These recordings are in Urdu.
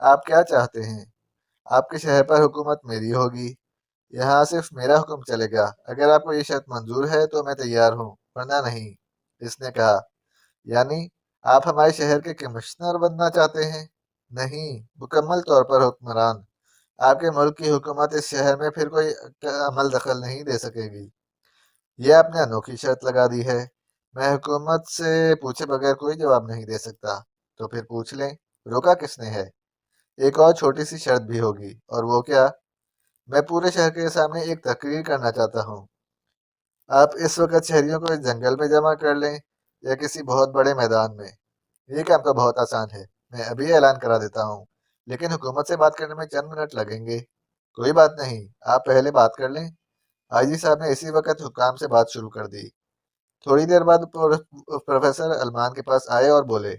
آپ کیا چاہتے ہیں؟ آپ کے شہر پر حکومت میری ہوگی، یہاں صرف میرا حکم چلے گا۔ اگر آپ کو یہ شرط منظور ہے تو میں تیار ہوں، ورنہ نہیں۔ اس نے کہا، یعنی آپ ہمارے شہر کے کمشنر بننا چاہتے ہیں؟ نہیں، مکمل طور پر حکمران۔ آپ کے ملک کی حکومت اس شہر میں پھر کوئی عمل دخل نہیں دے سکے گی۔ یہ آپ نے انوکھی شرط لگا دی ہے، میں حکومت سے پوچھے بغیر کوئی جواب نہیں دے سکتا۔ تو پھر پوچھ لیں، روکا کس نے ہے؟ ایک اور چھوٹی سی شرط بھی ہوگی، اور وہ کیا؟ میں پورے شہر کے سامنے ایک تقریر کرنا چاہتا ہوں۔ آپ اس وقت شہریوں کو اس جنگل میں جمع کر لیں یا کسی بہت بڑے میدان میں۔ یہ کام تو بہت آسان ہے، میں ابھی اعلان کرا دیتا ہوں، لیکن حکومت سے بات کرنے میں چند منٹ لگیں گے۔ کوئی بات نہیں، آپ پہلے بات کر لیں۔ آئی جی صاحب نے اسی وقت حکام سے بات شروع کر دی۔ تھوڑی دیر بعد پروفیسر علمان کے پاس آئے اور بولے،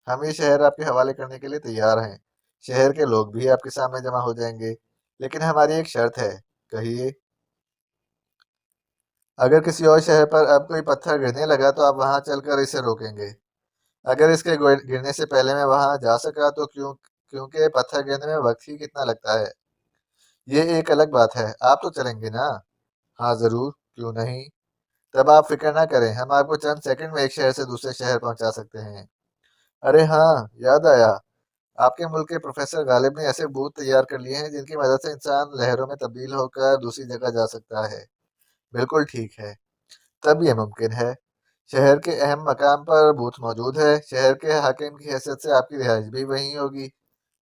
ہم یہ شہر آپ کے حوالے کرنے کے لیے تیار ہیں، شہر کے لوگ بھی آپ کے سامنے جمع ہو جائیں گے، لیکن ہماری ایک شرط ہے۔ کہیے۔ اگر کسی اور شہر پر اب کوئی پتھر گرنے لگا تو آپ وہاں چل کر اسے روکیں گے۔ اگر اس کے گرنے سے پہلے میں وہاں جا سکا تو کیونکہ پتھر گرنے میں وقت ہی کتنا لگتا ہے۔ یہ ایک الگ بات ہے، آپ تو چلیں گے نا؟ ہاں ضرور، کیوں نہیں۔ تب آپ فکر نہ کریں، ہم آپ کو چند سیکنڈ میں ایک شہر سے دوسرے شہر پہنچا سکتے ہیں۔ ارے ہاں، یاد آیا، آپ کے ملک کے پروفیسر غالب نے ایسے بوت تیار کر لیے ہیں جن کی مدد سے انسان لہروں میں تبدیل ہو کر دوسری جگہ جا سکتا ہے۔ بالکل ٹھیک ہے، تب یہ ممکن ہے۔ شہر کے اہم مقام پر بوت موجود ہے، شہر کے حاکم کی حیثیت سے آپ کی رہائش بھی وہیں ہوگی،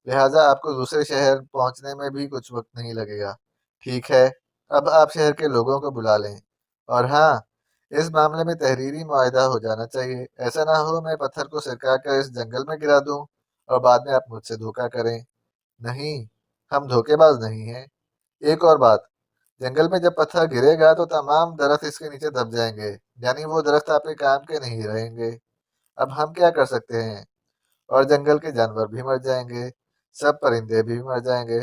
لہٰذا آپ کو دوسرے شہر پہنچنے میں بھی کچھ وقت نہیں لگے گا۔ ٹھیک ہے، اب آپ شہر کے لوگوں کو بلا لیں، اور ہاں، اس معاملے میں تحریری معاہدہ ہو جانا چاہیے، ایسا نہ ہو میں پتھر کو سرکا کر اس جنگل میں گرا دوں اور بعد میں آپ مجھ سے دھوکہ کریں۔ نہیں، ہم دھوکے باز نہیں ہیں۔ ایک اور بات، جنگل میں جب پتھر گرے گا تو تمام درخت اس کے نیچے دب جائیں گے، یعنی وہ درخت آپ کے کام کے نہیں رہیں گے۔ اب ہم کیا کر سکتے ہیں؟ اور جنگل کے جانور بھی مر جائیں گے، سب پرندے بھی مر جائیں گے۔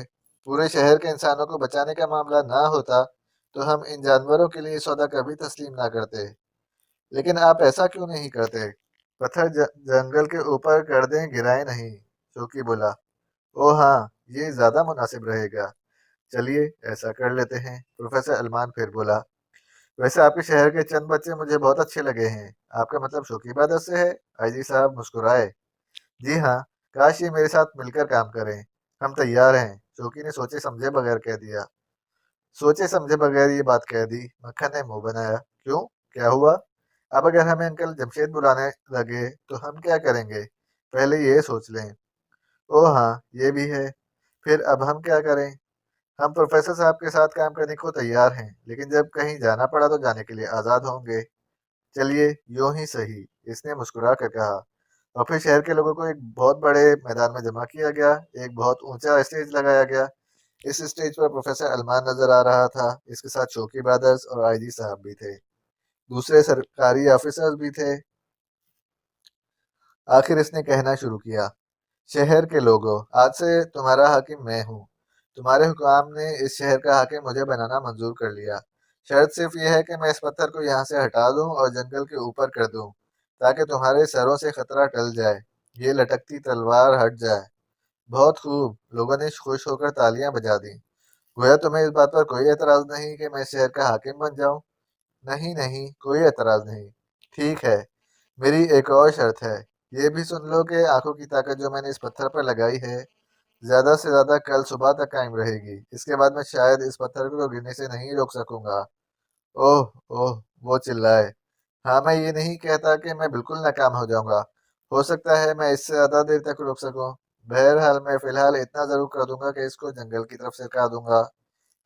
پورے شہر کے انسانوں کو بچانے کا معاملہ نہ ہوتا تو ہم ان جانوروں کے لیے سودا کبھی تسلیم نہ کرتے۔ لیکن آپ ایسا کیوں نہیں کرتے؟ پتھر جنگل کے اوپر کر دیں، گرائے نہیں، شوکی بولا۔ او ہاں، یہ زیادہ مناسب رہے گا، چلیے ایسا کر لیتے ہیں۔ پروفیسر علمان پھر بولا، ویسے آپ کے شہر کے چند بچے مجھے بہت اچھے لگے ہیں۔ آپ کا مطلب شوکی بادر سے ہے؟ آئی جی صاحب مسکرائے۔ جی ہاں، کاش یہ میرے ساتھ مل کر کام کریں۔ ہم تیار ہیں، شوکی نے سوچے سمجھے بغیر کہہ دیا۔ سوچے سمجھے بغیر یہ بات کہہ دی، مکھن نے منہ بنایا۔ کیوں، کیا ہوا؟ اب اگر ہمیں انکل جمشید بلانے لگے تو ہم کیا کریں گے؟ پہلے یہ سوچ لیں۔ او ہاں، یہ بھی ہے، پھر اب ہم کیا کریں؟ ہم پروفیسر صاحب کے ساتھ کام کرنے کو تیار ہیں، لیکن جب کہیں جانا پڑا تو جانے کے لیے آزاد ہوں گے۔ چلیے یوں ہی صحیح، اس نے مسکرا کر کہا، اور پھر شہر کے لوگوں کو ایک بہت بڑے میدان میں جمع کیا گیا، ایک بہت اونچا اسٹیج لگایا گیا۔ اس اسٹیج پر پروفیسر علمان نظر آ رہا تھا، اس کے ساتھ شوکی برادرز اور آئی جی صاحب بھی تھے، دوسرے سرکاری آفیسرز بھی تھے۔ آخر اس نے کہنا شروع کیا، شہر کے لوگوں، آج سے تمہارا حاکم میں ہوں۔ تمہارے حکام نے اس شہر کا حاکم مجھے بنانا منظور کر لیا۔ شرط صرف یہ ہے کہ میں اس پتھر کو یہاں سے ہٹا دوں اور جنگل کے اوپر کر دوں، تاکہ تمہارے سروں سے خطرہ ٹل جائے، یہ لٹکتی تلوار ہٹ جائے۔ بہت خوب، لوگوں نے خوش ہو کر تالیاں بجا دیں۔ گویا تمہیں اس بات پر کوئی اعتراض نہیں کہ میں اس شہر کا حاکم بن جاؤں؟ نہیں نہیں، کوئی اعتراض نہیں۔ ٹھیک ہے، میری ایک اور شرط ہے، یہ بھی سن لو کہ آنکھوں کی طاقت جو میں نے اس پتھر پر لگائی ہے، زیادہ سے زیادہ کل صبح تک قائم رہے گی، اس کے بعد میں شاید اس پتھر کو گرنے سے نہیں روک سکوں گا۔ اوہ اوہ، وہ چلائے۔ ہاں، میں یہ نہیں کہتا کہ میں بالکل ناکام ہو جاؤں گا، ہو سکتا ہے میں اس سے زیادہ دیر تک روک سکوں۔ بہرحال میں فی الحال اتنا ضرور کر دوں گا کہ اس کو جنگل کی طرف سرکا دوں گا،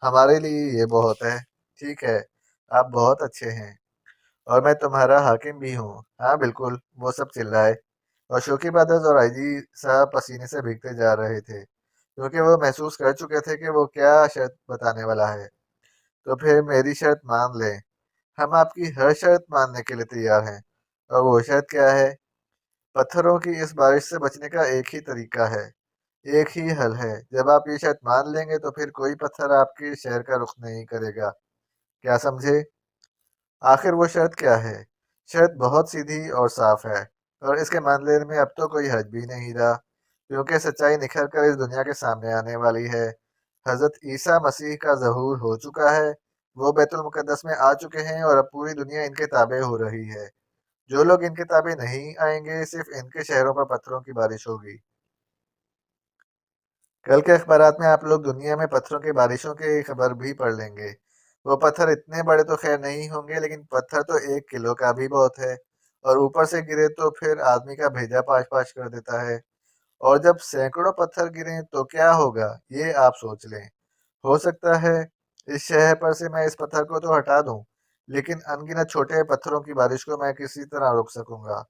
ہمارے لیے یہ بہت ہے۔ ٹھیک ہے، آپ بہت اچھے ہیں، اور میں تمہارا حاکم بھی ہوں۔ ہاں بالکل، وہ سب چلائے، اور شوکی برادرز اور آئی جی صاحب پسینے سے بھیگتے جا رہے تھے، کیونکہ وہ محسوس کر چکے تھے کہ وہ کیا شرط بتانے والا ہے۔ تو پھر میری شرط مان لیں، ہم آپ کی ہر شرط ماننے کے لیے تیار ہیں۔ اور وہ شرط کیا ہے؟ پتھروں کی اس بارش سے بچنے کا ایک ہی طریقہ ہے، ایک ہی حل ہے۔ جب آپ یہ شرط مان لیں گے تو پھر کوئی پتھر آپ کے شہر کا رخ نہیں کرے گا، کیا سمجھے؟ آخر وہ شرط کیا ہے؟ شرط بہت سیدھی اور صاف ہے، اور اس کے مان لینے میں اب تو کوئی حرج بھی نہیں رہا۔ کیونکہ سچائی نکھر کر اس دنیا کے سامنے آنے والی ہے۔ حضرت عیسیٰ مسیح کا ظہور ہو چکا ہے، وہ بیت المقدس میں آ چکے ہیں اور اب پوری دنیا ان کے تابع ہو رہی ہے۔ جو لوگ ان کے تابع نہیں آئیں گے، صرف ان کے شہروں پر پتھروں کی بارش ہوگی۔ کل کے اخبارات میں آپ لوگ دنیا میں پتھروں کی بارشوں کی خبر بھی پڑھ لیں گے۔ وہ پتھر اتنے بڑے تو خیر نہیں ہوں گے، لیکن پتھر تو 1 کلو کا بھی بہت ہے، اور اوپر سے گرے تو پھر آدمی کا بھیجا پاش پاش کر دیتا ہے۔ اور جب سینکڑوں پتھر گریں تو کیا ہوگا، یہ آپ سوچ لیں۔ ہو سکتا ہے اس شہر پر سے میں اس پتھر کو تو ہٹا دوں، لیکن ان گنت چھوٹے پتھروں کی بارش کو میں کسی طرح روک سکوں گا۔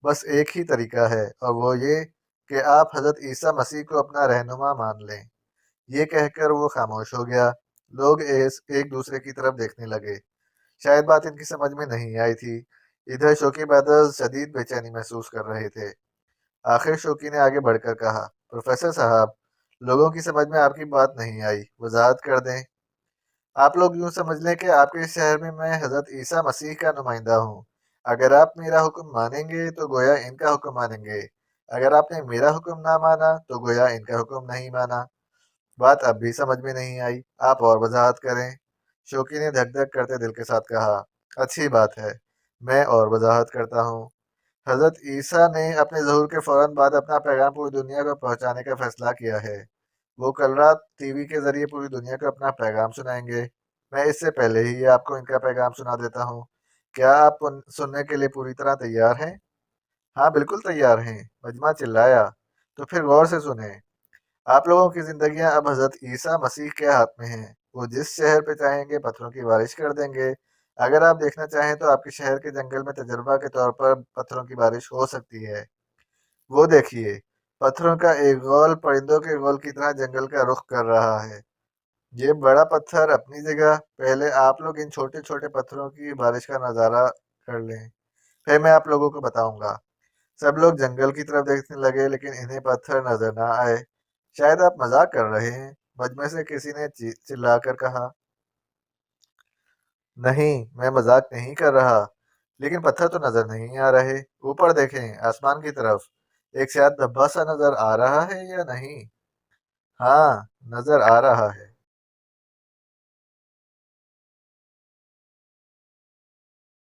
بس ایک ہی طریقہ ہے، اور وہ یہ کہ آپ حضرت عیسیٰ مسیح کو اپنا رہنما مان لیں۔ یہ کہہ کر وہ خاموش ہو گیا۔ لوگ ایک دوسرے کی طرف دیکھنے لگے۔ شاید بات ان کی سمجھ میں نہیں آئی تھی۔ ادھر شوقی بادل شدید بے چینی محسوس کر رہے تھے۔ آخر شوقی نے آگے بڑھ کر کہا، پروفیسر صاحب، لوگوں کی سمجھ میں آپ کی بات نہیں آئی، وضاحت کر دیں۔ آپ لوگ یوں سمجھ لیں کہ آپ کے شہر میں حضرت عیسیٰ مسیح کا نمائندہ ہوں۔ اگر آپ میرا حکم مانیں گے تو گویا ان کا حکم مانیں گے، اگر آپ نے میرا حکم نہ مانا تو گویا ان کا حکم نہیں مانا۔ بات اب بھی سمجھ میں نہیں آئی، آپ اور وضاحت کریں۔ شوقی نے دھک دھک کرتے دل کے ساتھ کہا، اچھی بات ہے، میں اور وضاحت کرتا ہوں۔ حضرت عیسیٰ نے اپنے ظہور کے فوراً بعد اپنا پیغام پوری دنیا کو پہنچانے کا فیصلہ کیا ہے۔ وہ کل رات ٹی وی کے ذریعے پوری دنیا کو اپنا پیغام سنائیں گے۔ میں اس سے پہلے ہی آپ کو ان کا پیغام سنا دیتا ہوں۔ کیا آپ سننے کے لیے پوری طرح تیار ہیں؟ ہاں بالکل تیار ہیں، مجمع چلایا۔ تو پھر غور سے سنیں۔ آپ لوگوں کی زندگیاں اب حضرت عیسیٰ مسیح کے ہاتھ میں ہیں۔ وہ جس شہر پہ چاہیں گے پتھروں کی بارش کر دیں گے۔ اگر آپ دیکھنا چاہیں تو آپ کے شہر کے جنگل میں تجربہ کے طور پر پتھروں کی بارش ہو سکتی ہے۔ وہ دیکھیے، پتھروں کا ایک غول پرندوں کے غول کی طرح جنگل کا رخ کر رہا ہے۔ یہ بڑا پتھر اپنی جگہ، پہلے آپ لوگ ان چھوٹے چھوٹے پتھروں کی بارش کا نظارہ کر لیں، پھر میں آپ لوگوں کو بتاؤں گا۔ سب لوگ جنگل کی طرف دیکھنے لگے، لیکن انہیں پتھر نظر نہ آئے۔ شاید آپ مذاق کر رہے ہیں، مجمع سے کسی نے چلا کر کہا۔ نہیں، میں مذاق نہیں کر رہا، لیکن پتھر تو نظر نہیں آ رہے۔ اوپر دیکھیں، آسمان کی طرف۔ ایک سیاہ دھبا سا نظر آ رہا ہے یا نہیں؟ ہاں، نظر آ رہا ہے۔